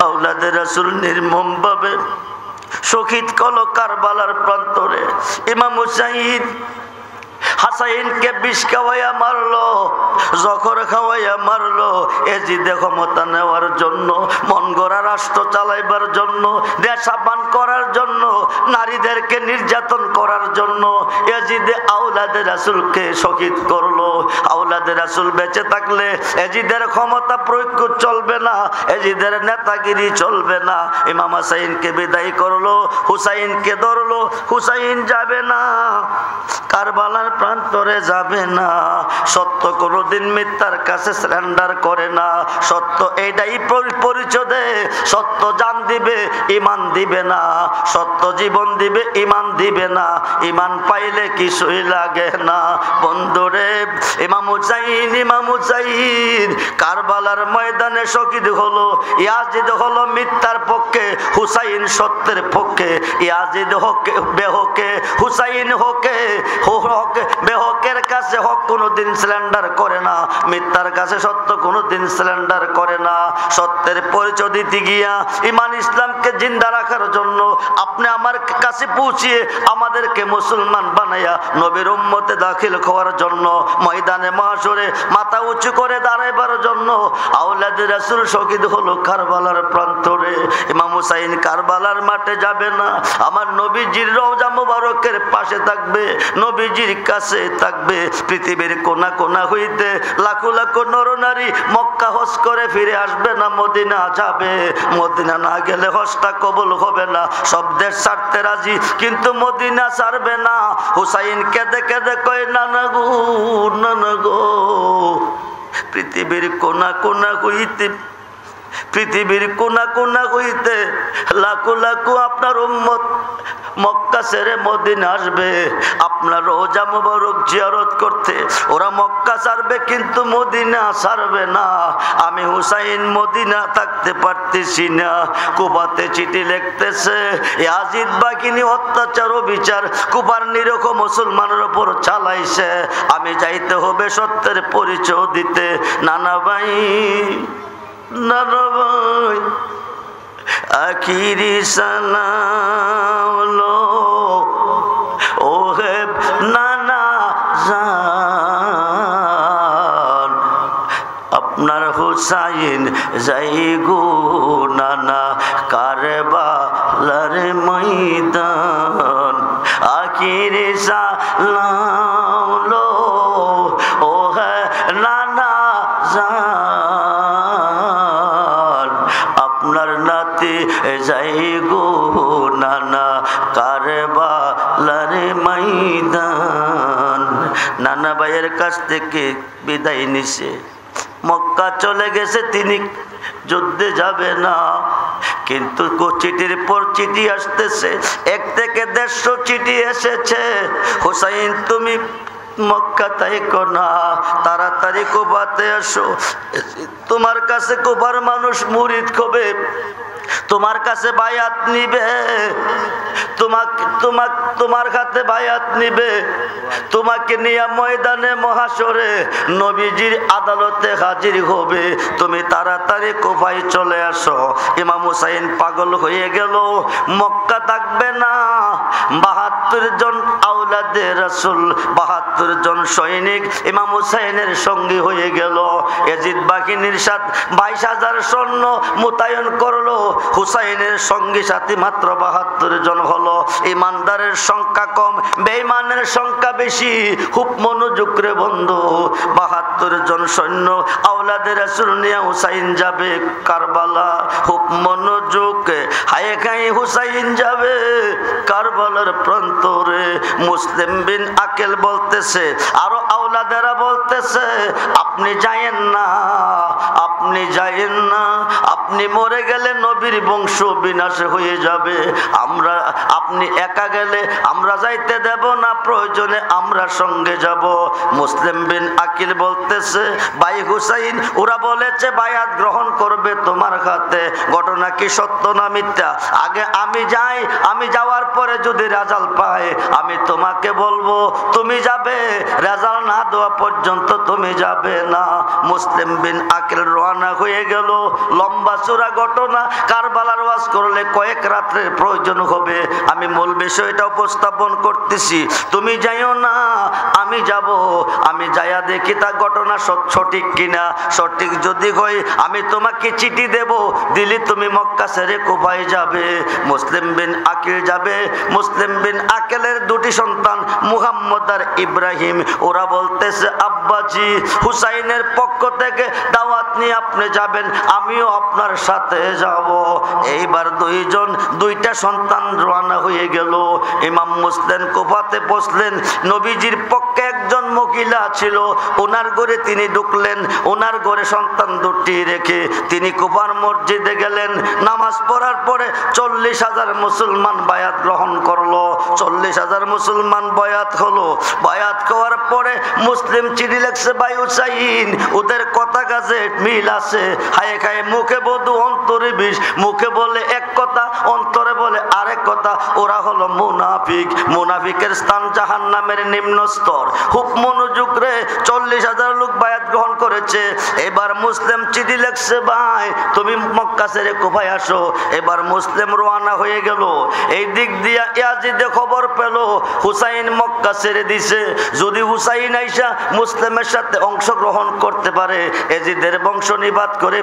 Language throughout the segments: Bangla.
আওলাদে রাসূল নির্মমভাবে শহীদ হলো কারবালার প্রান্তরে। ইমাম হুসাইন হাসাইনকে বিষ খাওয়াইয়া মারলো, জখর খাওয়াইয়া মারলো, এজিদে ক্ষমতা নেওয়ার জন্য, মন গড়া রাষ্ট্র চালাইবার জন্য, নেশাপান করার জন্য, নারীদেরকে নির্যাতন করার জন্য এজিদে আওলাদে রাসূলকে শহীদ করলো। আওলাদে রাসূল বেঁচে থাকলে এজিদের ক্ষমতা প্রয়োগ চলবে না, এজিদের নেতাগিরি চলবে না। ইমাম হুসাইনকে বিদায় করলো, হুসাইনকে ধরলো, হুসাইন যাবে না, কারবালার প্রান্তরে যাবে না। সত্য কোনোদিন মিথ্যার কাছে সারেন্ডার করে না। সত্য এইটাই পরিচয় দেয়। সত্য জান দিবে, ঈমান দিবে না। সত্য জীবন দিবে, ঈমান দিবে না। ঈমান পাইলে কিছুই লাগে না। বন্ধুরে, ইমাম হুসাইন কারবালার ময়দানে শহীদ হলো। ইয়াজিদ হলো মিথ্যার পক্ষে, হুসাইন সত্যের পক্ষে। ইয়াজিদ হকে বেহকে, হুসাইন হকে বেহকের কাছে হক কোনোদিন সিলিন্ডার করে না, মিথ্যার কাছে সত্য কোনোদিন সিলিন্ডার করে না। সত্যের পরিচয় দিতে গিয়া ঈমান ইসলামকে জিন্দা রাখার জন্য আপনি আমার কাছে পৌঁছিয়ে আমাদেরকে মুসলমান বানাইয়া নবীর উম্মতে দাখিল হওয়ার জন্য, ময়দানে মাহশরে মাথা উঁচু করে দাঁড়াইবার জন্য আওলাদে রাসূল শহীদ হলো কারবালার প্রান্তরে। ইমাম হুসাইন কারবালার মাঠে যাবে না, আমার নবীজির রওজা মুবারকের পাশে থাকবে, নবীজির কাছে থাকবে। পৃথিবীর কোনা কোনা হইতে লাখো লাখো নরনারী মক্কা হজ করে ফিরে আসবে না, মদিনা যাবে। মদিনা না গেলে হজটা কবুল হবে না। সব দেশ ছাড়তে রাজি, কিন্তু মদিনা ছাড়বে না। হুসাইন কেঁদে কেঁদে কয়, নানা গো, নানা গো, পৃথিবীর কোনা কোনা হইতে, পৃথিবীর কোনা কোনা হইতে লাখো লাখো আপনার উম্মত মক্কা ছেড়ে মদিনা আসবে আপনার রওজা মুবারক জিয়ারত করতে। ওরা মক্কা ছাড়বে কিন্তু মদিনা ছাড়বে না। আমি হুসাইন মদিনা থাকতে পারতেছি না। কুফাতে চিঠি লিখতেছে, ইয়াজিদ বাহিনী অত্যাচার ও বিচার কুফার নিরীহ মুসলমানের উপর চালাইছে। আমি যাইতে হবে সত্যের পরিচয় দিতে। নানা ভাই, নানা ভাই, আখিরি সালাম লো ও হে নানা জান, আপনার হুসাইন যাই গো নানা কারবালার ময়দান। আখিরি সালাম লো ও হে নানা জান, আপনার নাতি যাই গো নানা কারবালার ময়দান। নানা ভাইয়ের কাছ থেকে বিদায় নিছে, মক্কা চলে গেছে, তিনি যুদ্ধে যাবে না। কিন্তু চিঠির পর চিঠি আসতেছে, 1 থেকে 150 চিঠি এসেছে। হুসাইন তুমি মক্কা থাইকো না, তাড়াতাড়ি কুফাতে আসো। তোমার কাছে কুফার মানুষ মুরিদ হবে, তোমার কাছে বায়াত নিবে, তোমার হাতে বায়াত নিবে, তোমাকে নিয়ে ময়দানে মহাশরে নবীজির আদালতে হাজির হবে। তুমি তাড়াতাড়ি কুফায় চলে আসো। ইমাম হুসাইন পাগল হয়ে গেল, মক্কা থাকবে না। 72 জন আওলাদে রাসূল, 72 জন সৈনিক ইমাম হুসাইনের সঙ্গী হয়ে গেল। ইয়াজিদ বাহিনীর সাথে 22,000 সৈন্য মোতায়েন করলো। হুসাইনের সঙ্গী সাথী মাত্র 72 জন হলো। ইমানদারের সংখ্যা কম, বেঈমানের সংখ্যা বেশি। খুব মনোযোগ রে বন্ধু, 72 জন সৈন্য আওলাদে রাসূল নিয়ে হুসাইন যাবে কারবালা। খুব মনোযোগ, হায় খাই হুসাইন যাবে কারবালার প্রান্তরে। মুসলিম বিন আকেল বলতেছে, আরো আওলাদেরা বলতেছে, আপনি যায়েন না, আপনি যায়েন না, আপনি মরে গেলে নবীর বংশ বিনাশ হয়ে যাবে। আপনি একা গেলে আমরা যাইতে দেব না, প্রয়োজনে আমরা সঙ্গে যাব। মুসলিম বিন আকিল বলতেছে, ভাই হুসাইন, ওরা বলেছে বায়াত গ্রহণ করবে তোমার হাতে, ঘটনা কি সত্য না মিথ্যা? দুইটা, আগে আমি যাই, আমি যাওয়ার পরে যদি রেজাল্ট পাই আমি তোমাকে বলবো তুমি যাবে, রেজাল্ট না দেওয়া পর্যন্ত তুমি যাবে না। মুসলিম বিন আকিল রওনা হয়ে গেল। লম্বা চূড়া ঘটনা, কারবালার ওয়াজ করলে কয়েক রাত্রের প্রয়োজন হবে, আমি মূল বিষয়টা উপস্থাপন করতেছি। তুমি যাইও না, আমি যাব, আমি যাইয়া দেখি তা ঘটনা সঠিক কিনা। সঠিক যদি হয় আমি তোমাকে চিঠি দেব, দিলে তুমি মক্কা ছেড়ে কুফায় যাবে। মুসলিম বিন আকিল যাবে। মুসলিম বিন আকিলের দুটি সন্তান মুহাম্মদ আর ইব্রাহিম, ওরা বলতেছে আব্বাজি হুসাইনের পক্ষ থেকে দাওয়াত নিয়ে আপনি যাবেন, আমিও আপনার সাথে যাব। এইবার দুইটা সন্তান রওনা হয়ে গেল। ইমাম মুসলিম কুফাতে বসলেন। নবীজির পক্ষে একজন মহিলা ছিল, ওনার ঘরে তিনি ঢুকলেন। ওনার ঘরে সন্তান দুটি রেখে তিনি কুফার মসজিদে গেলেন। নামাজ পড়ার পরে 40,000 মুসলমান বায়াত গ্রহণ করলো। 40,000 মুসলমান বায়াত হলো। বায়াত হওয়ার পরে মুসলিম চিঠি লেখছে, ভাই হুসাইন ওদের কথা কাজে মিল আছে, হায় খায় মুখে বধু অন্তরে বিষ, মুখে বলে এক কথা অন্তরে বলে আরেক কথা। ওরা হলো মুনাফিক। মুনাফিকের স্থান জাহান্নামের নিম্ন স্তর। খুব মনোযোগ রে, 40,000 লোক বায়াত গ্রহণ করেছে। এবার মুসলিম চিঠি লেখছে, ভাই তুমি মক্কা ছেড়ে কুফায় আসো। এবার মুসলিম রওনা হয়ে গেল। এই দিক দিয়া ইয়াজিদে খবর পেল হুসাইন মক্কা ছেড়ে দিছে। যদি হুসাইন আইসা মুসলিমের সাথে অংশগ্রহণ করতে পারে এজিদের বংশ নিবাদ করে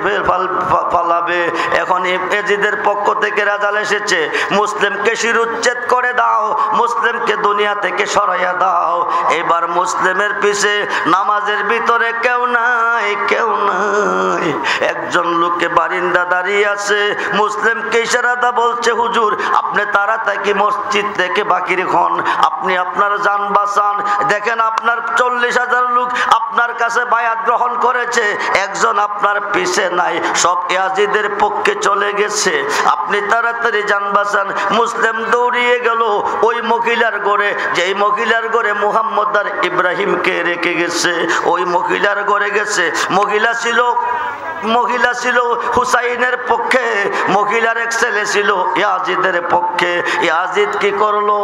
ফালাবে। এখন এজিদের পক্ষ থেকে রেজাল্ট এসেছে, মুসলিমকে শিরুচ্ছেদ করে দাও, মুসলিমকে দুনিয়া থেকে সরাইয়া দাও। এবার মুসলিমের পিছে নামাজের ভিতরে কেউ নাই, কেউ নাই। একজন লোককে বারিন্দা দাঁড়িয়ে আছে, মুসলিমকে ইশারা দা বলছে, হুজুর আপনি তাড়াতাড়ি মসজিদ থেকে বাকির হন, আপনি আপনার জান বাঁচান। দেখেন আপনার 40,000 লোক আপনার কাছে বায়াত গ্রহণ করেছে, একজন আপনার পিছে নাই, সব ইয়াজিদের পক্ষে চলে গেছে, আপনি তাড়াতাড়ি জান বাঁচান। মুসলিম দৌড়িয়ে গেল ওই মহিলার ঘরে, যেই মহিলার ঘরে মুহাম্মদ আর ইব্রাহিমকে রেখে গেছে, ওই মহিলার ঘরে গেছে। মহিলা ছিল হুসাইনের পক্ষে, মহিলার এক ছেলে ছিল ইয়াজিদের পক্ষে। ইয়াজিদ কি করলো?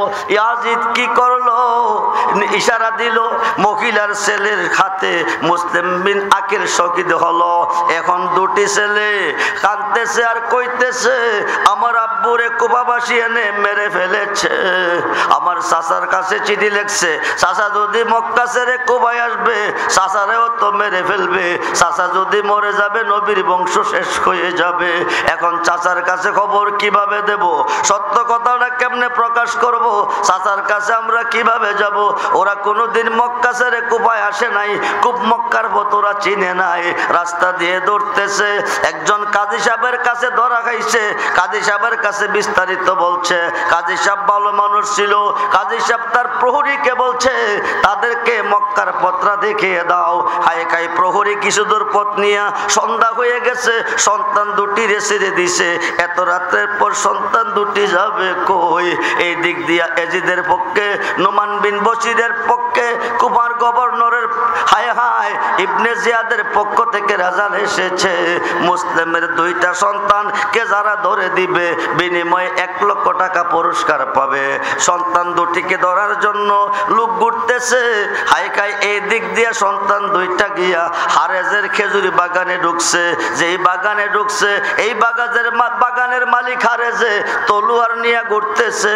ইশারা দিল, মহিলার ছেলের হাতে মুসলিম বিন আকিল শহীদ হলো। এখন দুটি ছেলে কাঁদতেছে আর কইতেছে, আমার আব্বুরে কুফাবাসী এনে মেরে ফেলেছে। আমার চাচার কাছে চিঠি লেখছে, চাচা যদি মক্কা ছেড়ে কুফায় আসবে চাচারেও তো মেরে ফেলবে, চাচা যদি মরে যাবে নবীর বংশ শেষ হয়ে যাবে। এখন চাচার কাছে খবর কিভাবে দেব? সত্য কথাটা কেমনে প্রকাশ করব? চাচার কাছে আমরা কিভাবে যাব? ওরা কোনোদিন মক্কা ছেড়ে কুফায় আসে নাই, খুব মক্কার ভতরা চিনে নাই। রাস্তা দিয়ে দৌড়তেছে, একজন কাজী সাহেবের কাছে ধরা খাইছে। কাজী সাহেবের কাছে বিস্তারিত বলছে। কাজী সাহেব ভালো মানুষ ছিল। কাজী সাহেব তার প্রহরীকে বলছে, তাদেরকে মক্কার পথটা দেখিয়ে দাও। হায় খাই প্রহরী কিছু দূর পথ নিয়ে, সন্ধ্যা হয়ে গেছে, সন্তান দুটি ছেড়ে দিছে। এত রাতের পর সন্তান দুটি যাবে কই? এই দিক দিয়া এজিদের পক্ষে, নোমান বিন বশিরের পক্ষে, কুফার গভর্নরের হায় হায় ইবনে জিয়াদের পক্ষ থেকে রেজাল্ট এসেছে। মুসলিমের দুইটা সন্তানকে যারা ধরে দিবে বিনিময়ে 1 লক্ষ টাকা পুরস্কার পাবে। সন্তান দুটিকে ধরার জন্য লোক ঘুরতেছে। হায় খাই এই দিক দিয়া সন্তান দুইটা গিয়া হারেজের খেজুরি বাগানে ঢুকছে। যেই বাগানে ঢুকছে, এই বাগানের মালিক হারেজে তলোয়ার নিয়ে ঘুরতেছে।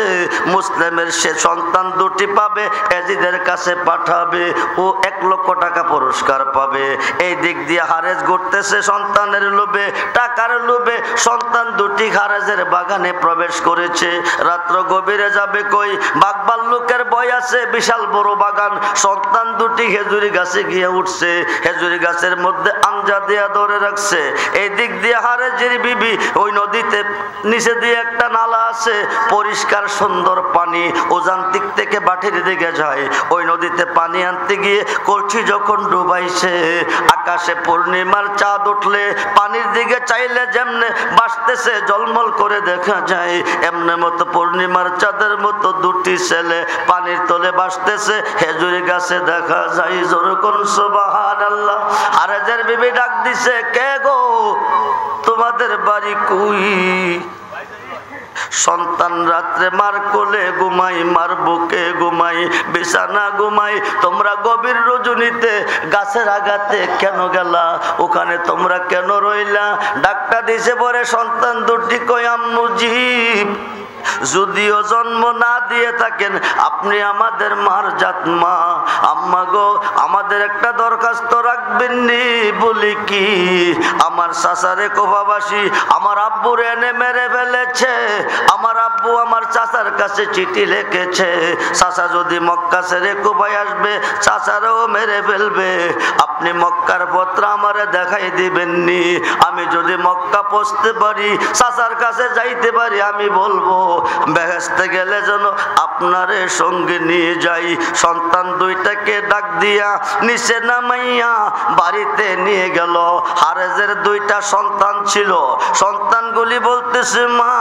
মুসলিমের সে সন্তান দুটি পাবে, এজিদের কাছে পাঠাবে, ও 1 লক্ষ টাকা পুরস্কার পাবে। এই দিক দিয়ে হারেজ ঘুরতেছে সন্তানের লোভে, টাকার লোভে। সন্তান দুটি হারেজের বাগানে প্রবেশ করেছে। রাত্র গভীরে যাবে কই? বাগবাল লোকের ভয় আছে, বিশাল বড় বাগান। সন্তান দুটি খেজুরি গাছে গিয়ে উঠছে, খেজুরি গাছের মধ্যে আঞ্জা দিয়া ধরে রাখছে। এই দিক দিয়ে হারেজের বিবি, ওই নদীতে নিচে দিয়ে একটা নালা আছে, পরিষ্কার সুন্দর পানি, ওজান্তিক থেকে বাটির দিকে যায়। ওই নদীতে পানি আনতে গিয়ে কলসি যখন ডুবাইছে, আকাশে পূর্ণিমার চাঁদ উঠলে পানির দিকে চাইলে যেমনে বাসতেছে জলমল করে দেখা যায়, এমনি মতো পূর্ণিমার চাঁদের মতো দুটি ছেলে পানির তলে বাসতেছে, খেজুরি গাছে দেখা যায়। যেরকম সুবহানাল্লাহ। হারেজের বিবি ডাক দিছে, কে গো, তোমাদের বাড়ি কই? সন্তান রাত্রে মার কোলে ঘুমাই, মার বুকে ঘুমাই, বিছানা ঘুমাই। তোমরা গভীর রজনীতে গাছের আগাতে কেন গেলা? ওখানে তোমরা কেন রইলা? ডাক্তার দিছে পরে সন্তান দুটি কই আম্মু জীব, যদিও জন্ম না দিয়ে থাকেন আপনি আমাদের মার জাত মা। আম্মা গো, আমাদের একটা দরখাস্ত রাখবেন নি? বলি কি? আমার চাচারে কোভাবাসী আমার আব্বুর এনে মেরে ফেলেছে। আমার আব্বু আমার চাচার কাছে চিঠি লিখেছে, চাচা যদি মক্কা ছেড়ে কোভায় আসবে চাচারও মেরে ফেলবে। আপনি মক্কার পত্র আমারে দেখাই দিবেন নি? আমি যদি মক্কা পৌঁছতে পারি, চাচার কাছে যাইতে পারি, আমি বলবো বেহেশতে গেলে যেন আপনারে সঙ্গে নিয়ে যাই। সন্তান দুইটাকে ডাক দিয়া নিচে নামাইয়া বাড়িতে নিয়ে গেল। হারেজের দুইটা সন্তান ছিল। সন্তানগুলি বলতেছে, মা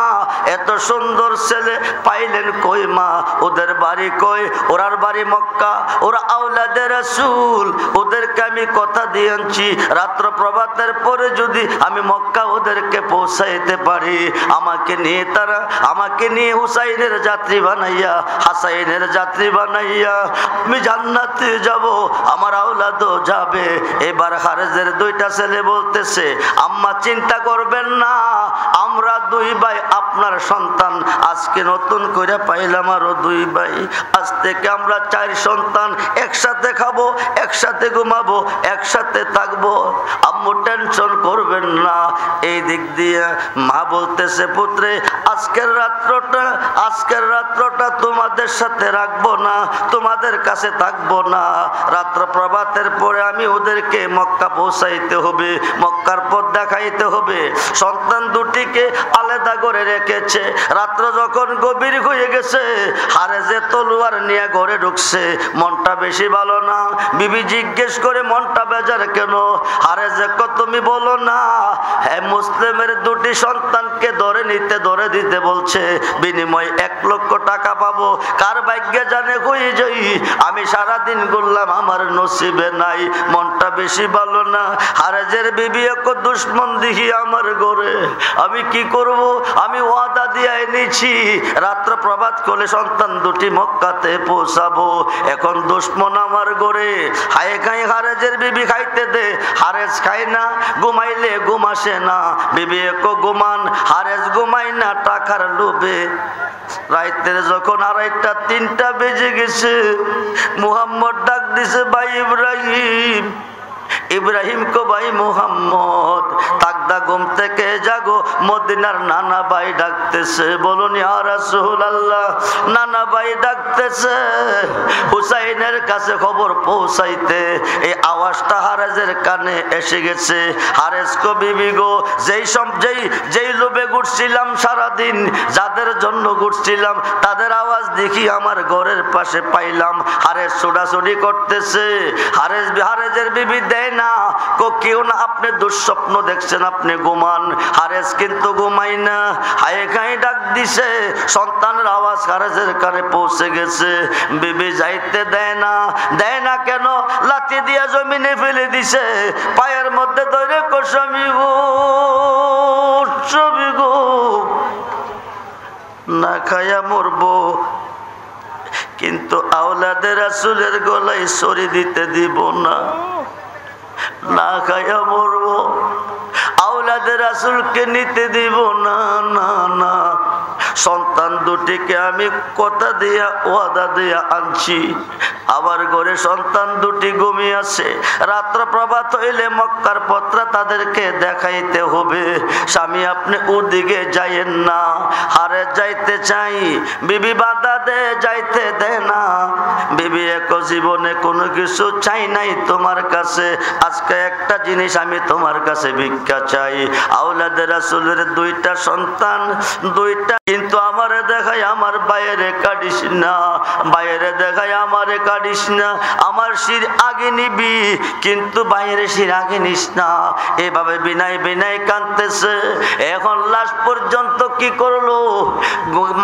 এত সুন্দর ছেলে পাইলেন কই মা? ওদের বাড়ি কই? ওরার বাড়ি মক্কা, ওরা আওলাদে রাসূল। ওদেরকে আমি কথা দিয়ে আনছি, রাত্র প্রভাতের পরে যদি আমি মক্কা ওদেরকে পৌঁছাইতে পারি, আমাকে নিয়ে হুসাইনের যাত্রী বানাইয়া, হাসাইনের যাত্রী বানাইয়া আমি জান্নাতে যাব, আমার আওলাদও যাবে। এবার হারেজের দুইটা ছেলে বলতেছে, আম্মা চিন্তা করবেন না, আমরা দুই ভাই আপনার সন্তান। আজকে নতুন করে পাইলাম আরো দুই ভাই। আজ থেকে আমরা 4 সন্তান, একসাথে খাবো, একসাথে ঘুমাবো, একসাথে থাকবো। আম্মু টেনশন করবেন না। এই দিক দিয়ে মা বলতেছে, পুত্রে আজকের রাত্রটা তোমাদের সাথে রাখবো না, তোমাদের কাছে থাকবো না। রাত্র প্রভাতের পরে আমি ওদেরকে মক্কা পৌঁছাইতে হবে, মক্কার পথ দেখাইতে হবে। সন্তান দুটিকে আলাদা করে রেখেছে। রাত্র যখন গভীর হয়ে গেছে, হারেজে তলোয়ার নিয়ে ঘরে ঢুকছে। মনটা বেশি ভালো না। বিবি জিজ্ঞেস করে, মনটা বেজার কেন? হারেজে তুমি বলো না, হ্যাঁ মুসলিমের দুটি সন্তানকে ধরে দিতে বলছে, বিনিময় 1 লক্ষ টাকা পাবো। কার ভাগ্যে জানে হয়ে যাই। আমি সারাদিন ঘুরলাম, আমার নসিবে নাই। মনটা বেশি ভালো না। হারেজের বিবি এক দুশ্মন দিহি আমার ঘরে, আমি কি করব? আমি ওয়াদা দিয়ে এনেছি রাত্র প্রভাত করে সন্তান দুটি মক্কাতে পৌঁছাবো। এখন দুশ্মন আমার ঘরে। হায় খাই হারেজের বিবি খাইতে দে। হারেজ খায় না, ঘুমাইলে ঘুম আসে না। বিবি এক ঘুমান, হারেজ ঘুমাই না টাকার লোভে। রাইতের যখন 2:30 3টা বেজে গেছে, মুহাম্মদ ডাক দিছে, ভাই ইব্রাহিম কো ভাই মুহাম্মদ, তাকদা ঘুম থেকে জাগো, মদিনার নানা ভাই ডাকতেছে। বলুন ইয়া রাসূলুল্লাহ। নানা ভাই ডাকতেছে হুসাইনের কাছে খবর পৌঁছাইতে। এই আওয়াজটা হারেজের কানে এসে গেছে। হারেজ কো বিবি গো, যেই লোভে ঘুরছিলাম সারাদিন, যাদের জন্য ঘুরছিলাম, তাদের আওয়াজ দেখি আমার ঘরের পাশে পাইলাম। হারেজ ছোটাছুটি করতেছে। হারেজের বিবি দেয় না, কেউ না, আপনি দুঃস্বপ্ন দেখছেন, আপনি ঘুমান। হারেজ কিন্তু ঘুমাই না। হায় খাই ডাক দিছে। সন্তানের আওয়াজ হারেজের কানে পৌঁছে গেছে। বিবি যাইতে দেয় না কেন? লাথি দিয়া জমিনে ফেলে দিছে। পায়ের মধ্যে ধরে স্বামী গো, না খায়া মরবো, কিন্তু আওলাদে রাসূলের গলায় ছড়ি দিতে দিব না। না খায়া মরবো, আওলাদে রাসূলকে নিতে দিব না। না না, সন্তান দুটিকে আমি কথা দিয়া ওয়াদা দিয়া আনছি। আমার ঘরে সন্তান দুটি ঘুমিয়ে আছে। রাত্র প্রভাত হইলে মক্কার পত্রা তাদেরকে দেখাইতে হবে। স্বামী আপনি ওদিকে যাইয়েন না। হারে যাইতে চাই, বিবি বাধা দে, যাইতে দে না। বিবি এক জীবনে কোনো কিছু চাই নাই তোমার কাছে, আজকে একটা জিনিস আমি তোমার কাছে ভিক্ষা চাই। আওলাদে রাসূলের 2টা সন্তান, 2টা, কিন্তু আমারে দেখাই আমার বাইরে কাটিস না, বাইরে দেখাই আমারে কাটিস না। আমার শির আগে নিবি, কিন্তু বাইরে শির আগে নিস না। এভাবে বিনাই কাঁদতেছে। এখন লাশ পর্যন্ত কি করলো?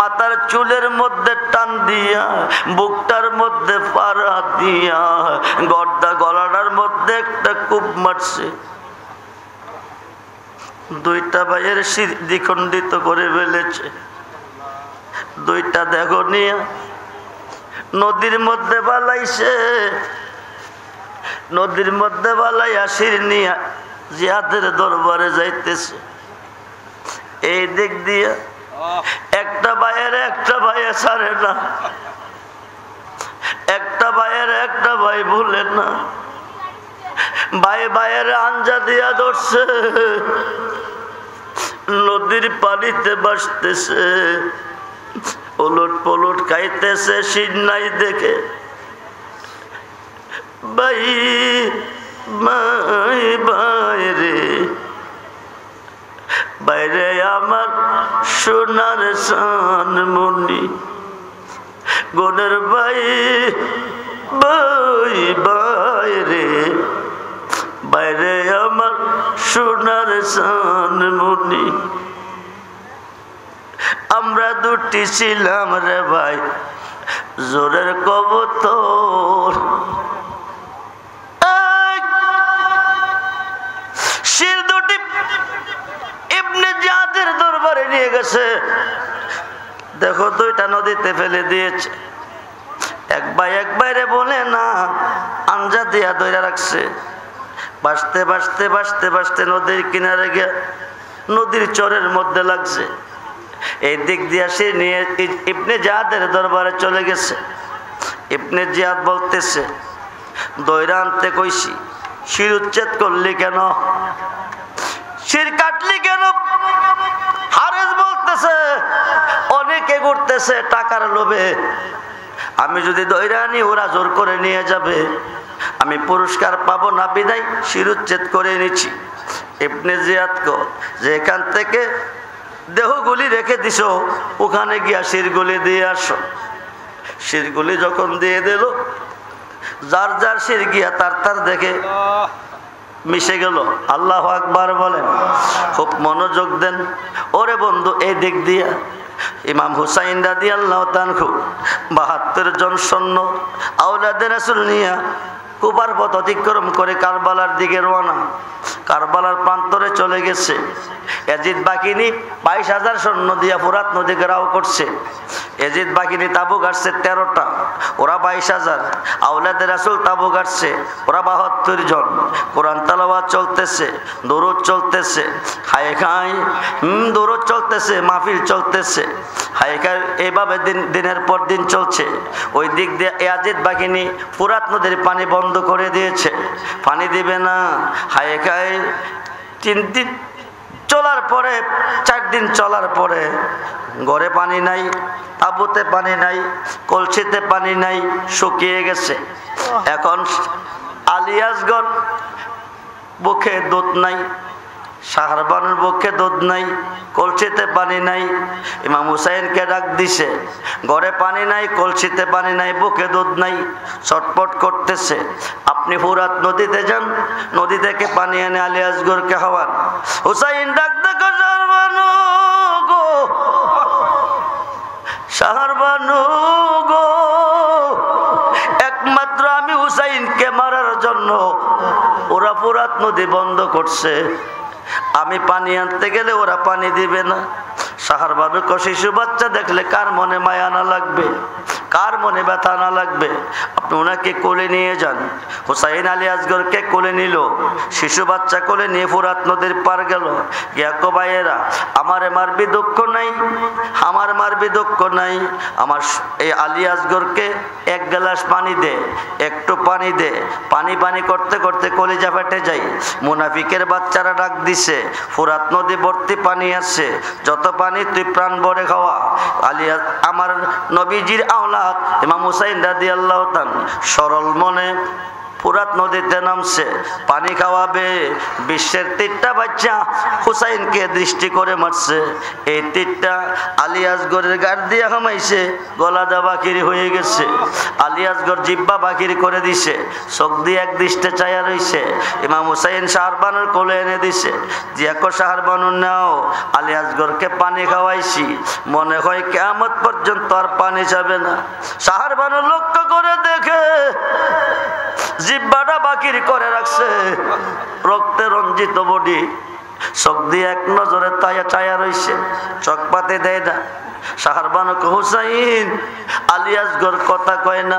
মাথার চুলের মধ্যে টান দিয়া, বুকটার মধ্যে পাড়া দিয়া, গলাটার মধ্যে একটা কূপ মারছে। 2টা ভাইয়ের শির দ্বিখণ্ডিত করে ফেলেছে। দুইটা দেখো নিয়া নদীর মধ্যে বালাইছে, নদীর মধ্যে বালাইয়া শির নিয়া জিহাদের দরবারে যাইতেছে। এই দিক দিয়ে একটা ভাইয়ে ছাড়ে না, একটা ভাই ভুলে না। ভাইয়ের আঞ্জা দিয়া ধরছে, নদীর পানিতে ভাসতেছে, ওলট পলট খাইতেছে শির নাই দেখে। ভাই রে বাইরে আমার সোনার সানমণি, গোনের ভাই রে বাইরে আমার সোনার সানমণি। আমরা দুটি ছিলাম রে ভাই জোরের কবুতর, শির দুটি ইবনে জিয়াদের দরবারে নিয়ে গেছে। দেখো দুইটা নদীতে ফেলে দিয়েছে। এক ভাইরে বলে না, আঞ্জা দিয়া ধরে রাখছে। ভাসতে ভাসতে ভাসতে ভাসতে নদীর কিনারে গিয়ে নদীর চরের মধ্যে লাগছে। এই দিক দিয়া সে নিয়ে ইবনে জিয়াদের দরবারে চলে গেছে। ইবনে জিয়াদ বলতেছে, দইরা আনতে কইছি, শির উচ্ছেদ করলি কেন, শির কাটলি কেন? হারেস বলতেছে, অনেকে ঘুরতেছে টাকার লোভে, আমি যদি দইরা আনি ওরা জোর করে নিয়ে যাবে, আমি পুরস্কার পাবো না, বিদায় শির উচ্ছেদ করে নিচ্ছি। ইবনে জিয়াদ কো যে এখান থেকে দেহগুলি রেখে দিছো, ওখানে গিয়া শিরগুলি দিয়ে আসো। শিরগুলি যখন দিয়ে দিল, যার যার শির গিয়া তার দেখে মিশে গেল। আল্লাহু আকবার বলেন, খুব মনোযোগ দেন। ওরে বন্ধু, এই দিক দিয়া ইমাম হুসাইন রাদিয়াল্লাহু তাআলা ৭২ জন সৈন্য আওলাদে রাসূল নিয়া কুবার পথ অতিক্রম করে কারবালার দিকে রওনা। কারবালার প্রান্তরে চলে গেছে। ইয়াজিদ বাহিনী ২২,০০০ সৈন্য দিয়া ফুরাত নদী ঘেরাও করছে। ইয়াজিদ বাহিনী তাবু গাড়ছে ১৩টা, ওরা ২২,০০০। আওলাদে রাসূল তাবু গাড়ছে, ওরা ৭২ জন। কোরআন তেলাওয়াত চলতেছে, দরুদ চলতেছে, হায় খায় দরুদ চলতেছে, মাহফিল চলতেছে, হায় খায়। এইভাবে দিনের পর দিন চলছে। ওই দিক দিয়ে ইয়াজিদ বাহিনী ফুরাত নদীর পানি বন্ধ করে দিয়েছে, পানি দিবে না। হায় খায় ৩ দিন চলার পরে, ৪ দিন চলার পরে ঘরে পানি নাই, তাঁবুতে পানি নাই, কলসিতে পানি নাই, শুকিয়ে গেছে। এখন আলিয়াসগড় বুকে দুধ নাই, শাহরবানের বুকে দুধ নাই, কলসিতে পানি নাই। ইমাম হুসাইনকে ডাক দিছে, ঘরে পানি নাই, কলসিতে পানি নাই, বুকে দুধ নাই, ছটপট করতেছে। আপনি ফুরাত নদীতে যান, নদী থেকে পানি এনে আলিয়াসগড়কে খাওয়ান। হুসাইন ডাক দেখো, শাহরবানু গো, শাহরবানু গো, একমাত্র আমি হুসাইনকে মারার জন্য ওরা ফুরাত নদী বন্ধ করছে। আমি পানি আনতে গেলে ওরা পানি দিবে না। শাহরবানু কো, শিশু বাচ্চা দেখলে কার মনে মায়া না লাগবে, কার মনে ব্যথা না লাগবে? আপনি ওনাকে কোলে নিয়ে যান। হুসাইন আলিয়াসগড়কে কোলে নিল, শিশু বাচ্চা কোলে নিয়ে ফুরাত নদীর পার গেল। গিয়াকো ভাইয়েরা, আমারে মারবি দুঃখ নাই, আমার মারবি দুঃখ নাই, আমার এই আলিয়াসগড়কে এক গ্লাস পানি দে, একটু পানি দে। পানি পানি করতে করতে কলিজা ফেটে যায়। মুনাফিকের বাচ্চারা ডাক দিছে, ফুরাত নদী ভর্তি পানি আছে, যত পানি তুই প্রাণ ভরে খাওয়া। আলিয়া আমার নবীজির আওলাদ ইমাম হুসাইন রাদিয়াল্লাহু তাআলা সরল মনে ফুরাত নদীতে নামছে, পানি খাওয়াবে। বিশ্বের ৩টা বাচ্চা হুসাইনকে দৃষ্টি করে মারছে। এই ৩টা আলিয়াসগড়ের গাড় দিয়ে হামাইছে, গলাটা বাকির হয়ে গেছে। আলিয়াসগড় জিব্বা বাকির করে দিছে, চোখ দিয়ে এক দৃষ্টে চায়া রইছে। ইমাম হুসাইন শাহরবানুর কোলে এনে দিছে, জিয়াকো শাহরবানু নাও, আলিয়াসগড়কে পানি খাওয়াইছি, মনে হয় কিয়ামত পর্যন্ত আর পানি যাবে না। শাহরবানু লক্ষ্য করে দেখে জিব্বাটা বাকির করে রাখছে, রক্তে রঞ্জিত বডি, চোখ দিয়ে এক নজরে তাইয়া চায়া রইছে, চোখ পাতে দেয় না। শাহরবানু হুসাইন আলিয়াসগর কথা কয় না,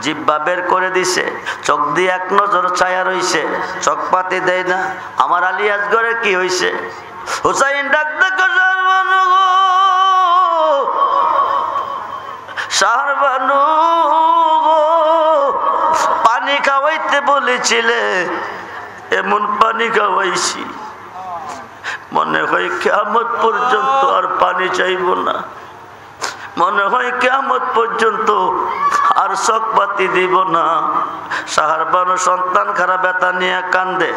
জিব্বা বের করে দিছে, চোখ দিয়ে এক নজর ছায়া রইছে, চোখ পাতি দেয় না। আমার আলিয়াসগরে কি হইছে? হুসাইন ডাক দেখো, শাহরবানু গো, শাহরবানু গো, পানি খাওয়াইতে বলেছিলে, এমন পানি খাওয়াইছি মনে হয় কিয়ামত পর্যন্ত আর পানি চাইব না, মনে হয় কিয়ামত পর্যন্ত আর চোখ পাতি দিব না। শাহরবানু সন্তান খারাপ ব্যথা নিয়ে কান্দে।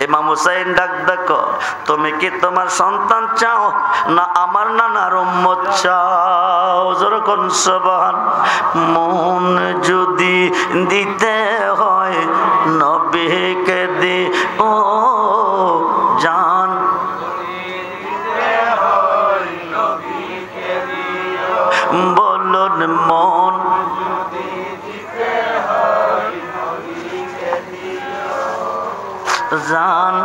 ইমাম হুসাইন ডাক দেখো, তুমি কি তোমার সন্তান চাও না আমার নানার উম্মত চাও? যখন সুবহান, মন যদি দিতে হয় নবীকে দিও জান, বলুন মন জান,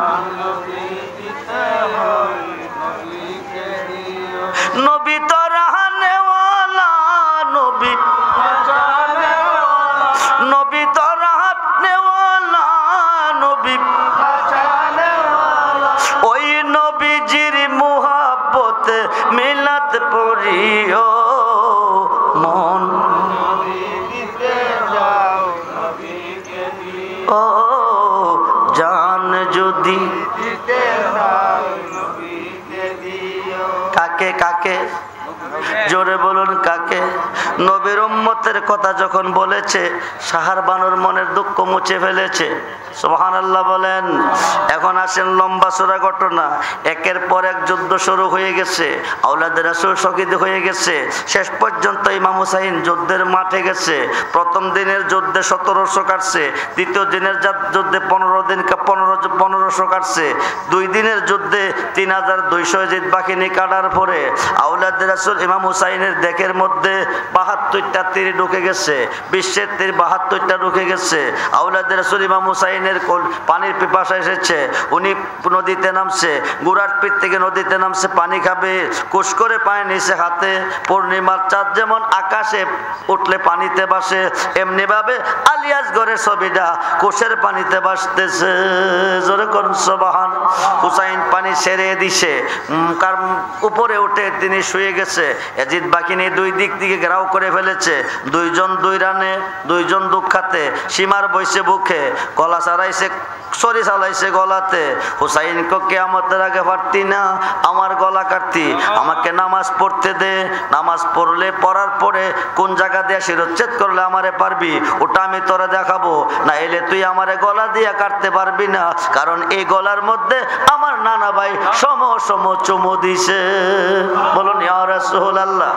নবী তো রাহনেওয়ালা, নবী নবী তো রাহনেওয়ালা, নবী ওই নবীজির মুহাব্বতে মিলাত পড়িও মন, ও জান যদি কাকে কাকে জোরে বলুন কাকে? নবীর উম্মতের কথা যখন বলেছে, শাহরবানুর মনের দুঃখ মুছে ফেলেছে। সুবহানাল্লাহ বলেন। এখন আসেন লম্বা চূড়া ঘটনা। একের পর এক যুদ্ধ শুরু হয়ে গেছে, আওলাদে রাসূল শহীদ হয়ে গেছে। শেষ পর্যন্ত ইমাম হুসাইন যুদ্ধের মাঠে গেছে। প্রথম দিনের যুদ্ধে 1700 কাটছে, দ্বিতীয় দিনের যুদ্ধে 1500 কাটছে, 2 দিনের যুদ্ধে 3200 জিত বাহিনী কাটার পরে আওলাদে রাসূল ইমাম হুসাইনের দেখের মধ্যে 72টা তীর ঢুকে গেছে, বিশ্বের তীর 72টা ঢুকে গেছে। আওলাদে রাসূল ইমাম হুসাইনের পানির পিপাসা এসেছে, উনি নদীতে নামছে, গুড়ার পিঠ থেকে নদীতে নামছে, পানি খাবে, কুশ করে পানি নিচে হাতে। পূর্ণিমার চাঁদ যেমন আকাশে উঠলে পানিতে ভাসে, এমনি ভাবে আলিয়াসগরের ছবিটা কুশের পানিতে ভাসতেছে। জোরে কোন সুবহান। হুসাইন পানি ছেড়ে দিছে, কার উপরে উঠে তিনি শুয়ে গেছে। এজিদ বাহিনী 2 দিক থেকে ঘেরাও করে ফেলেছে, 2 জন 2 রানে, 2 জন দুঃখাতে, সীমার বইছে বুকে, গলা ছাড়াইছে, ছড়ি চালাইছে গলাতে। হুসাইনকে কিয়ামতের আগে পারতি না, আমার গলা কাটতি, আমাকে নামাজ পড়তে দে, নামাজ পড়লে পড়ার পরে কোন জায়গা দিয়ে শিরচ্ছেদ করলে আমারে পারবি, ওটা আমি তোরা দেখাবো, না এলে তুই আমারে গলা দিয়ে কাটতে পারবি না, কারণ এই গলার মধ্যে আমার নানা ভাই সম চুমু দিছে। বলুন ইয়া রাসূলুল্লাহ।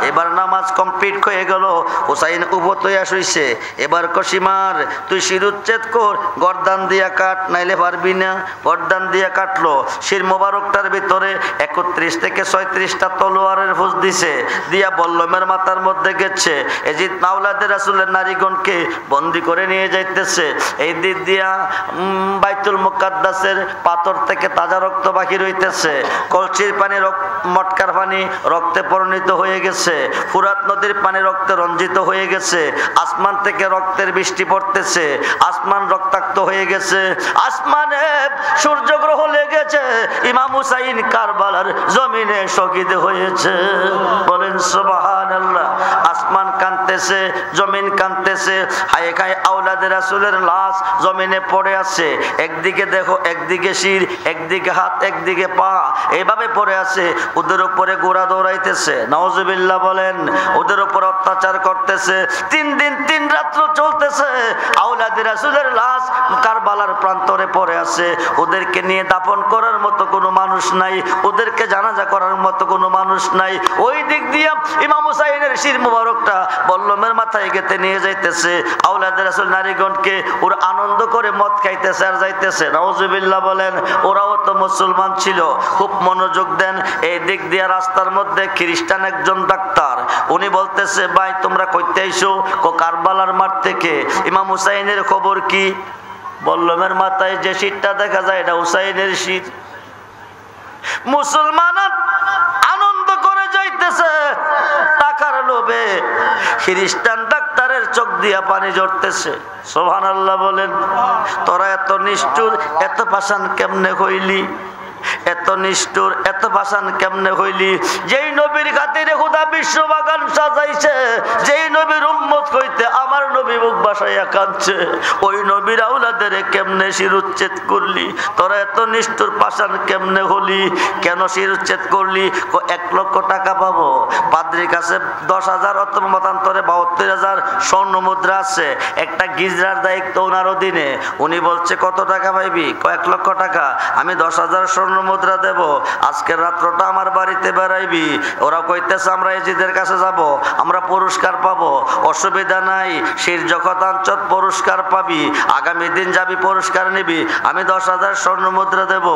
এবার নামাজ কমপ্লিট হয়ে গেল, হুসাইন উপতইয়া শুইছে। এবার কসিমার তুই শিরচ্ছেদ কর, গর্দান দিয়া কাট, নাইলে পারবি না। গর্দান দিয়া কাটলো, শির মোবারকটার ভিতরে 31 থেকে 36টা তলোয়ারের ফুস দিছে, দিয়া বল্লমের মাথার মধ্যে গেছে। এজিদ আওলাদে রাসূলের নারীগণকে বন্দি করে নিয়ে যাইতেছে। এই দিক দিয়া বাইতুল মুকাদ্দাসের পাথর থেকে তাজা রক্ত বাকি রইতেছে, কলসির পানি মটকার পানি রক্তে পরিণত হয়ে গেছে, ফুরাত নদীর পানি রক্তে রঞ্জিত হয়ে গেছে, আসমান থেকে রক্তের বৃষ্টি পড়তেছে, আসমান রক্তাক্ত হয়ে গেছে, আসমানে সূর্যগ্রহ লেগেছে। ইমাম হুসাইন কারবালার জমিনে শহীদ হয়েছে। বলেন সুবহানাল্লাহ। আসমান কাঁদতেছে, জমিন কাঁদতেছে, হায় খায় আওলাদে রাসূলের লাশ জমিনে পড়ে আছে। একদিকে দেখো, একদিকে শির, একদিকে হাত, একদিকে পা, এইভাবে পড়ে আছে। ওদের উপরে গোড়া দৌড়াইতেছে, নাউজুবিল্লাহ বলেন। ওদের উপর অত্যাচার করতেছে। 3 দিন 3 রাত্র চলতেছে। আওলাদে রাসূলের লাশ কারবালার প্রান্তরে পড়ে আছে। ওদেরকে নিয়ে দাফন করার মতো কোনো মানুষ নাই, ওদেরকে জানাজা করার মতো কোনো মানুষ নাই। ওই দিক দিয়ে ইমাম হুসাইনের শির মুবারকটা বল্লমের মাথায় গেতে নিয়ে যাইতেছে। আওলাদে রাসূল নারীগণকে ওরা আনন্দ করে মদ খাইতেছে আর যাইতেছে, নাউজুবিল্লাহ বলেন। ওরাও তো মুসলমান ছিল, খুব মনোযোগ দেন। এই দিক দিয়ে রাস্তার মধ্যে খ্রিস্টান একজন ডাক্তার, উনি বলতেছে, ভাই তোমরা কইতে আইছো? কারবালার মাঠ থেকে। ইমাম হুসাইনের খবর কি? বল্লমের মাথায় যে শিরটা দেখা যায় এটা হুসাইনের শির। মুসলমান আনন্দ করে যাইতেছে, টাকার লোভে খ্রিস্টান ডাক্তারের চোখ দিয়া পানি ঝরতেছে। সুবহানাল্লাহ বলেন। তোরা এত নিষ্ঠুর, এত পাষাণ কেমনে হইলি? এত নিষ্ঠুর, এত ভাষণ কেমনে হইলি? যেই নবীর খাতিরে খোদা বিশ্ববাগান সাজাইছে, যেই নবীর উম্মত হইতে আমার নবী মুখ বাসাইয়া কাঁদছে, ওই নবীর আওলাদের কেমনে শিরুচ্ছেদ করলি? তোরা এত নিষ্ঠুর পাষাণ কেমনে হলি? কেন শিরুচ্ছেদ করলি? 1 লক্ষ টাকা পাবো। পাদ্রির কাছে 10,000 অথবা মতান্তরে 72,000 স্বর্ণ মুদ্রা আছে। একটা গিজরার দায়িত্ব ওনার অধীনে। উনি বলছে কত টাকা পাইবি? 1 লক্ষ টাকা। আমি 10,000 স্বর্ণ মুদ্রা দেব, আজকের রাত্রটা আমার বাড়িতে বেড়াইবি। ওরা কইতেছে আমরা এজিদের কাছে যাব, আমরা পুরস্কার পাবো। অসুবিধা নাই, শির জগতাঞ্চত পুরস্কার পাবি, আগামী দিন যাবি পুরস্কার নিবি। আমি 10,000 স্বর্ণ মুদ্রা দেব,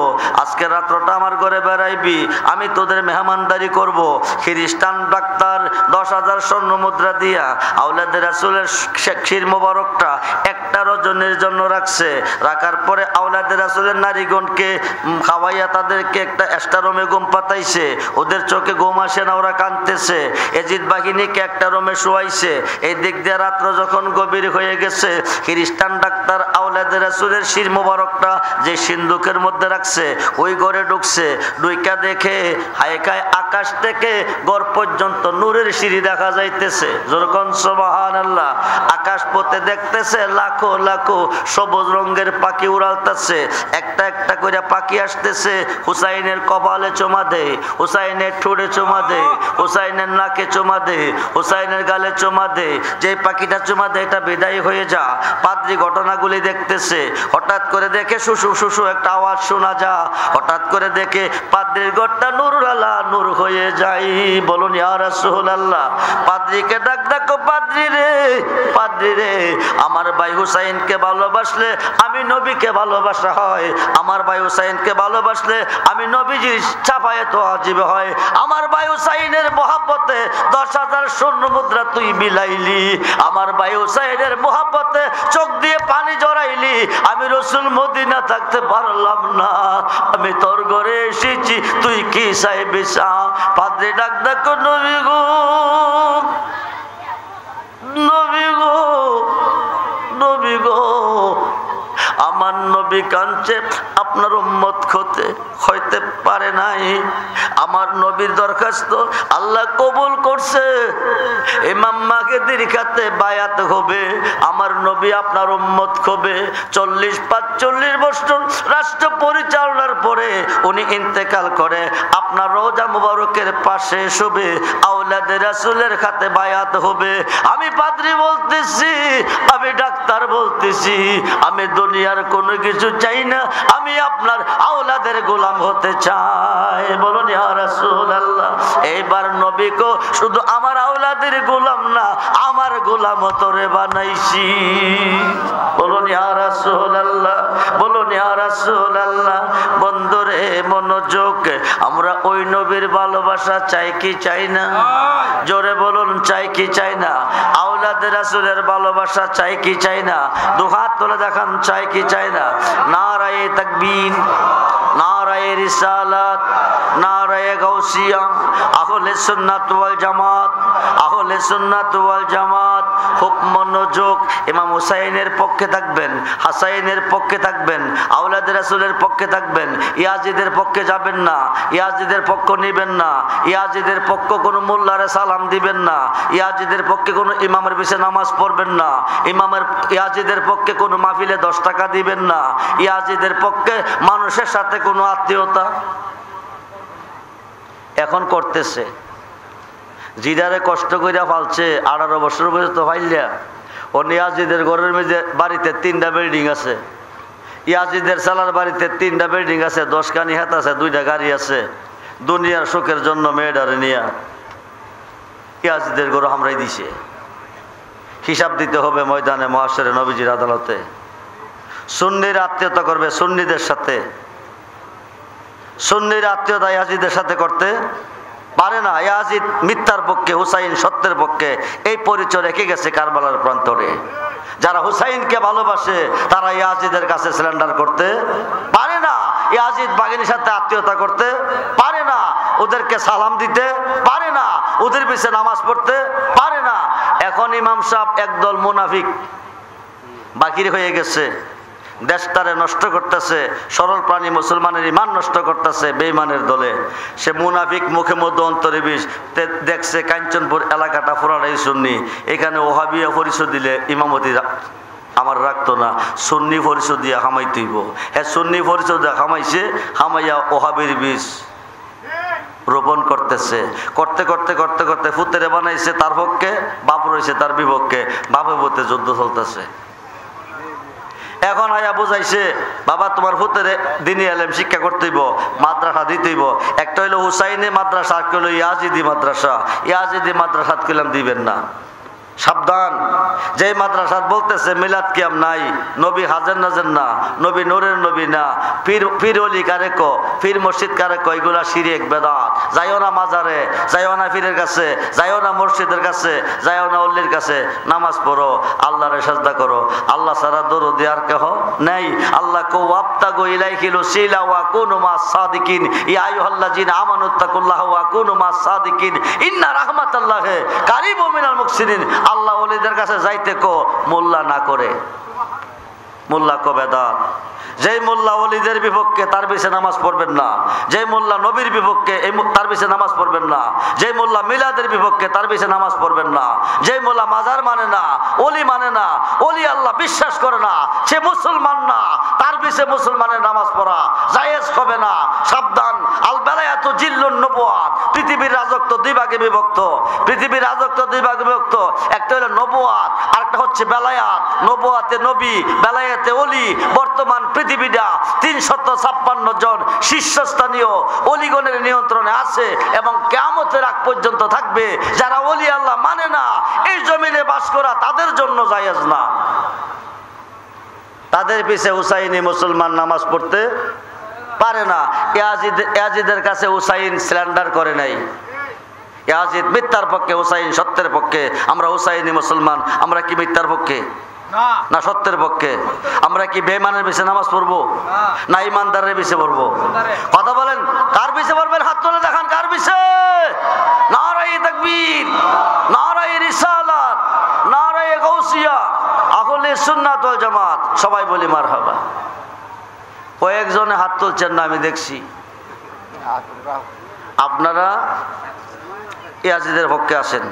আজকের রাত্রটা আমার ঘরে বেড়াইবি, আমি তোদের মেহমানদারি করব। খ্রিস্টান ডাক্তার 10,000 স্বর্ণ মুদ্রা দিয়া আওলাদের রাসূলের শির মোবারকটা একটা রজনীর জন্য রাখছে। রাখার পরে আওলাদের রাসূলের নারীগণকে খাওয়াইয়া তাদেরকে একটা এক্সট্রা রুমে ঘুম পাতাইছে। ওদের চোখে ঘুম আসে না, ওরা কাঁদতেছে। এজিদ বাহিনীকে একটা রুমে শোয়াইছে। এই দিক দিয়ে রাত্র যখন গভীর হয়ে গেছে, খ্রিস্টান ডাক্তার আওলাদের রাসূলের শির মোবারকটা যে সিন্দুকের মধ্যে রাখছে ওই ঘরে ঢুকছে। ঢুইকা দেখে হায়কায় আকাশ থেকে ঘর পর্যন্ত নূরের সিঁড়ি দেখা যাইতেছে। যেরকম সুবহানাল্লাহ। আকাশ পথে দেখতেছে লাখো লাখো সবুজ রঙের পাখি উড়ালতেছে। একটা একটা করে পাখি আসতেছে, হুসাইনের কপালে চুমা দেয়, হুসাইনের ঠোঁটে চুমা দেয়, হুসাইনের নাকে চুমা দেয়, হুসাইনের গালে চুমা দেয়। যে পাখিটা চুমা দেয় এটা বিদায় হয়ে যা। পাদ্রী ঘটনাগুলি দেখতেছে। হঠাৎ করে দেখে শুশু শুশু একটা আওয়াজ শোনা যা। হঠাৎ করে দেখে পাদ্রীর ঘরটা নূরালা নূর হয়ে যায়। বলুন ইয়া রাসূলুল্লাহ। পাদ্রীকে ডাক ডাকো, পাদ্রী রে, পাদ্রী রে, আমার ভাই হুসাইনকে ভালোবাসলে আমি নবীকে ভালোবাসা হয়। আমার ভাই হুসাইনকে ভালোবাসলে আমি নবীজির শাফায়াত ওয়াজিব হয়। আমার ভাই হুসাইনের মহব্বতে 10,000 স্বর্ণ মুদ্রা তুই বিলাইলি। আমার ভাই হুসাইনের মহব্বতে চোখ দিয়ে পানি জড়াইলি। আমি রাসূল মদিনা থাকতে পারলাম না, আমি তোর ঘরে এসেছি, তুই কি চাইবি চা। পাদ্রী ডাক ডাকো, নবী গো, নবী গো, নবী গো, আমার নবী কাঁদছে, আপনার উম্মত হইতে পারে নাই। আমার নবীর দরখাস্ত আল্লাহ কবুল করছে। ইমাম মাহদীর কাছে বায়াত হবে, আমার নবী আপনার উম্মত হবে। 40-45 বছর রাষ্ট্র পরিচালনার পরে উনি ইন্তেকাল করে। আপনার রওজা মুবারকের পাশে শুবে, আওলাদে রাসূলের হাতে বায়াত হবে। আমি পাদ্রী বলতেছি, আমি ডাক্তার বলতেছি, আমি দুনিয়ার কোনো কিছু চাই না, আমি আপনার আওলাদের গোলাম হতে চাই। বলুন ইয়া রাসূলুল্লাহ। এইবার নবীকে শুধু আমার আওলাদের গোলাম না, আমার গোলাম তোরে বানাইছি। বলুন ইয়া রাসূলুল্লাহ, বলুন ইয়া রাসূলুল্লাহ। বন্ধুরে মনোযোগ, আমরা ওই নবীর ভালোবাসা চাই কি চাই না? জোরে বলুন, চাই কি চাই না? আওলাদের রাসূলের ভালোবাসা চাই কি চাই না? দুহাত তুলে দেখান, চাই কি চাই না? নারায়ে তাকবীর, নারায়ে রিসালাত, নারায়ে গাউসিয়া, আহলে সুন্নাত ওয়াল জামাত, আহলে সুন্নাত ওয়াল জামাত। খুব মনোযোগ। ইমাম হুসাইনের পক্ষে থাকবেন, হাসাইনের পক্ষে থাকবেন, আওলাদের রাসূলের পক্ষে থাকবেন। ইয়াজিদের পক্ষে যাবেন না, ইয়াজিদের পক্ষ নেবেন না, ইয়াজিদের পক্ষ কোনো মোল্লারে সালাম দিবেন না, ইয়াজিদের পক্ষে কোনো ইমামের পিছনে নামাজ পড়বেন না, ইয়াজিদের পক্ষে কোনো মাহফিলে 10 টাকা দিবেন না, ইয়াজিদের পক্ষে মানুষের সাথে কোনো আত্মীয়তা এখন করতেছে। জিদারে কষ্ট কইরা ফালছে 18 বছর পর্যন্ত ফাইলিয়া। ও ইয়াজিদের ঘরের মধ্যে বাড়িতে 3টা বিল্ডিং আছে, ইয়াজিদের সালার বাড়িতে 3টা বিল্ডিং আছে, 10 খানি হাত আছে, 2টা গাড়ি আছে। দুনিয়ার সুখের জন্য মেয়েটারে নিয়ে ইয়াজিদের ঘর হামরাই দিছে। হিসাব দিতে হবে ময়দানে মহাশরে নবীজির আদালতে। সুন্নির আত্মীয়তা করবে সুন্নিদের সাথে, সুন্নির আত্মীয়তা ইয়াজিদের সাথে করতে পারে না। ইয়াজিদ মিথ্যার পক্ষে, হুসাইন সত্যের পক্ষে। এই পরিচয় রেখে গেছে কারবালার প্রান্তরে। যারা হুসাইনকে ভালোবাসে তারা ইয়াজিদের কাছে সিলিন্ডার করতে পারে না। ইয়াজিদ বাহিনীর সাথে আত্মীয়তা করতে পারে না, ওদেরকে সালাম দিতে পারে না, ওদের পিছে নামাজ পড়তে পারে না। এখন ইমাম সাহেব একদল মুনাফিক বাকির হয়ে গেছে, দেশটারে নষ্ট করতেছে, সরল প্রাণী মুসলমানের ইমান নষ্ট করতেছে বেঈমানের দলে। সে মুনাফিক মুখে মধ্যে অন্তরে বিষ। দেখছে কাঞ্চনপুর এলাকাটা পুরাটাই সুন্নি, এখানে ওহাবিয়া পরিচয় দিলে ইমামতি আমার রাখতো না, সুন্নি পরিচয় দিয়ে হামাইতেইব। হ্যাঁ, সুন্নি পরিচয় দিয়ে হামাইছে, হামাইয়া ওহাবির বীজ রোপণ করতেছে। করতে করতে করতে করতে ফুতেরে বানাইছে তার পক্ষে, বাপ রয়েছে তার বিপক্ষে, বাপে বলতে যুদ্ধ চলতেছে। এখন আয়া বুঝাইছে, বাবা তোমার ফুতেরে দিনী আলেম শিক্ষা করতেইব, মাদ্রাসা দিতেইব। একটা হইলো হুসাইনি মাদ্রাসা, একটা হইলো ইয়াজিদি মাদ্রাসা। ইয়াজিদি মাদ্রাসা কইলাম দিবেন না, সাবধান। যে মাদ্রাসা বলতেছে মিলাদ কিয়াম নাই, নবী হাজের নাজের না, নবী নূরের নবী না, পীর অলি কারে ক, পীর মসজিদ কারে ক, এগুলা শিরক বেদাত। যাইও না মাজারে, যাইও না পীরের কাছে, যাইও না মসজিদের কাছে, যাইও না অলির কাছে, নামাজ পড়ো, আল্লাহরে সাজদা করো। আল্লাহ ছাড়া দরুদ আর কেহ নাই। আল্লাহ কো ওয়াবতাগু ইলাইহিল ওয়াসিলা ওয়া কুনু মাস সাদিকিন, ইয়া আইয়ুহাল্লাযিনা আমানুত্তাকুল্লাহা ওয়া কুনু মাস সাদিকিন ইন্না রাহমাতাল্লাহি কারীবুম মিনাল মুহসিনিন। আল্লাহ ওলিদের কাছে যাইতে কো, মোল্লা না করে। মোল্লা কো বেদাত। যেই মোল্লা ওলিদের বিপক্ষে তার পিছে নামাজ পড়বেন না, যেই মোল্লা নবীর বিপক্ষে তার পিছে নামাজ পড়বেন না, যেই মোল্লা মিলাদের বিপক্ষে তার পিছে নামাজ পড়বেন না, যেই মোল্লা মাজার মানে না, ওলি মানে না, ওলি আল্লাহ বিশ্বাস করে না, সে মুসলমান না, তার পিছে মুসলমানের নামাজ পড়া জায়েজ হবে না। সাবধান। আল বেলায়াতু জিল্লুন নবুয়াত। পৃথিবীর রাজত্ব দুই ভাগে বিভক্ত, পৃথিবীর রাজত্ব দুই ভাগে বিভক্ত। একটা হলো নবুয়াত, আর একটা হচ্ছে বেলায়াত। নবুয়াতে নবী, বেলায়াতে ওলি। বর্তমান পৃথিবীটা ৩৫৬ জন শীর্ষস্থানীয় অলিগণের নিয়ন্ত্রণে আছে এবং কিয়ামতের আগ পর্যন্ত থাকবে। যারা ওলি আল্লাহ মানে না, এই জমিনে বাস করা তাদের জন্য জায়েজ না। তাদের পিছে হুসাইনি মুসলমান নামাজ পড়তে পারে না। ইয়াজিদের কাছে হুসাইন স্ল্যান্ডার করে নাই। ইয়াজিদ মিথ্যার পক্ষে, হুসাইন সত্যের পক্ষে। আমরা হুসাইনি মুসলমান, আমরা কি মিথ্যার পক্ষে না সত্যের পক্ষে? আমরা কি বেঈমানের পিছে নামাজ পড়বো না ইমানদারের পিছে পড়বো? কথা বলেন, কার পিছে পড়বেন? হাত তুলে দেখান কার পিছে। নারায়ে তাকবীর, নারায়ে রিসালাত, নারায়ে গাউসিয়া, আহলে সুন্নাত ওয়াল জামাত। সবাই বলি মারহাবা। কয়েকজনে হাত তুলছেন না, আমি দেখছি। আপনারা ইয়াজিদের পক্ষে আসেন।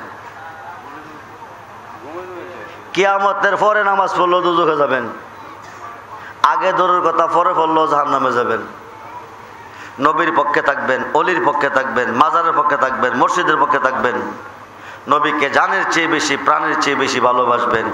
কিয়ামতের পরে নামাজ পড়লেও দুজখে যাবেন, আগে দূরের কথা পরে পড়লেও জাহান্নামে যাবেন। নবীর পক্ষে থাকবেন, অলির পক্ষে থাকবেন, মাজারের পক্ষে থাকবেন, মসজিদের পক্ষে থাকবেন। নবীকে জানের চেয়ে বেশি, প্রাণের চেয়ে বেশি ভালোবাসবেন।